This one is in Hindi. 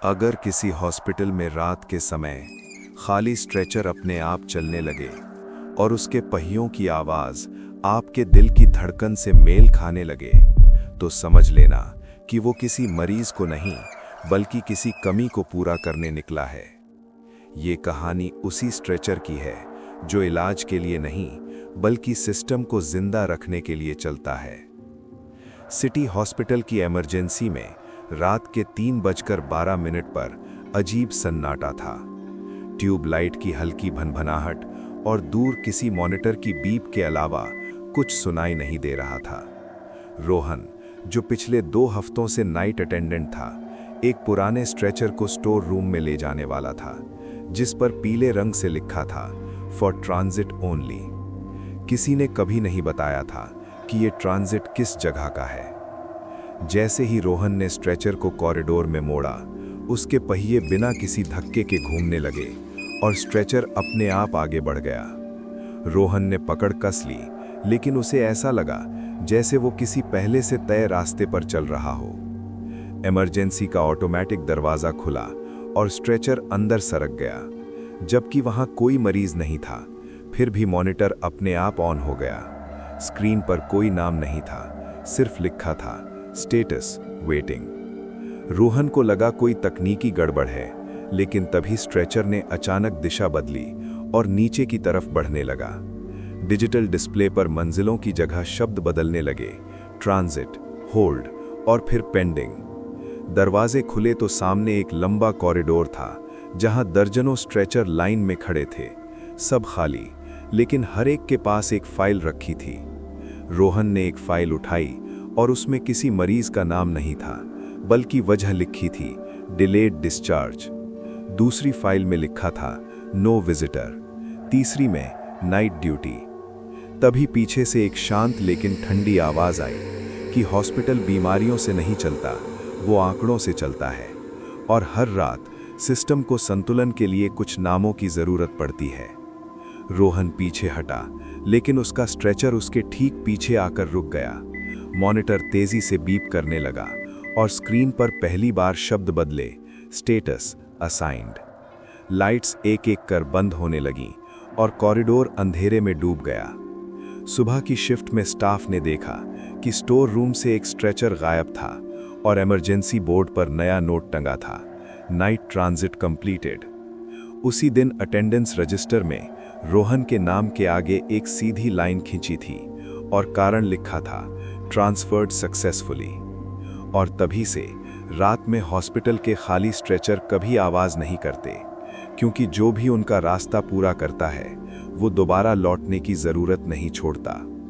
अगर किसी हॉस्पिटल में रात के समय खाली स्ट्रेचर अपने आप चलने लगे और उसके पहियों की आवाज आपके दिल की धड़कन से मेल खाने लगे, तो समझ लेना कि वो किसी मरीज को नहीं बल्कि किसी कमी को पूरा करने निकला है। ये कहानी उसी स्ट्रेचर की है जो इलाज के लिए नहीं बल्कि सिस्टम को जिंदा रखने के लिए चलता है। सिटी हॉस्पिटल की इमरजेंसी में रात के 3:12 पर अजीब सन्नाटा था। ट्यूबलाइट की हल्की भनभनाहट और दूर किसी मॉनिटर की बीप के अलावा कुछ सुनाई नहीं दे रहा था। रोहन, जो पिछले 2 हफ्तों से नाइट अटेंडेंट था, एक पुराने स्ट्रेचर को स्टोर रूम में ले जाने वाला था, जिस पर पीले रंग से लिखा था फॉर ट्रांजिट ओनली। किसी ने कभी नहीं बताया था कि ये ट्रांजिट किस जगह का है। जैसे ही रोहन ने स्ट्रेचर को कॉरिडोर में मोड़ा, उसके पहिए बिना किसी धक्के के घूमने लगे और स्ट्रेचर अपने आप आगे बढ़ गया। रोहन ने पकड़ कस ली, लेकिन उसे ऐसा लगा जैसे वो किसी पहले से तय रास्ते पर चल रहा हो। इमरजेंसी का ऑटोमेटिक दरवाजा खुला और स्ट्रेचर अंदर सरक गया। जबकि वहां कोई मरीज नहीं था, फिर भी मॉनिटर अपने आप ऑन हो गया। स्क्रीन पर कोई नाम नहीं था, सिर्फ लिखा था स्टेटस वेटिंग। रोहन को लगा कोई तकनीकी गड़बड़ है, लेकिन तभी स्ट्रेचर ने अचानक दिशा बदली और नीचे की तरफ बढ़ने लगा। डिजिटल डिस्प्ले पर मंजिलों की जगह शब्द बदलने लगे, ट्रांजिट, होल्ड और फिर पेंडिंग। दरवाजे खुले तो सामने एक लंबा कॉरिडोर था, जहां दर्जनों स्ट्रेचर लाइन में खड़े थे, सब खाली, लेकिन हर एक के पास एक फाइल रखी थी। रोहन ने एक फाइल उठाई और उसमें किसी मरीज का नाम नहीं था, बल्कि वजह लिखी थी डिलेड डिस्चार्ज। दूसरी फाइल में लिखा था नो विजिटर, तीसरी में नाइट ड्यूटी। तभी पीछे से एक शांत लेकिन ठंडी आवाज आई कि हॉस्पिटल बीमारियों से नहीं चलता, वो आंकड़ों से चलता है, और हर रात सिस्टम को संतुलन के लिए कुछ नामों की जरूरत पड़ती है। रोहन पीछे हटा, लेकिन उसका स्ट्रेचर उसके ठीक पीछे आकर रुक गया। मॉनिटर तेजी से बीप करने लगा और स्क्रीन पर पहली बार शब्द बदले, स्टेटस असाइंड। लाइट्स एक एक कर बंद होने लगीं और कॉरिडोर अंधेरे में डूब गया। सुबह की शिफ्ट में स्टाफ ने देखा कि स्टोर रूम से एक स्ट्रेचर गायब था और इमरजेंसी बोर्ड पर नया नोट टंगा था, नाइट ट्रांजिट कंप्लीटेड। उसी दिन अटेंडेंस रजिस्टर में रोहन के नाम के आगे एक सीधी लाइन खींची थी और कारण लिखा था ट्रांसफर्ड सक्सेसफुली। और तभी से रात में हॉस्पिटल के खाली स्ट्रेचर कभी आवाज नहीं करते, क्योंकि जो भी उनका रास्ता पूरा करता है वो दोबारा लौटने की जरूरत नहीं छोड़ता।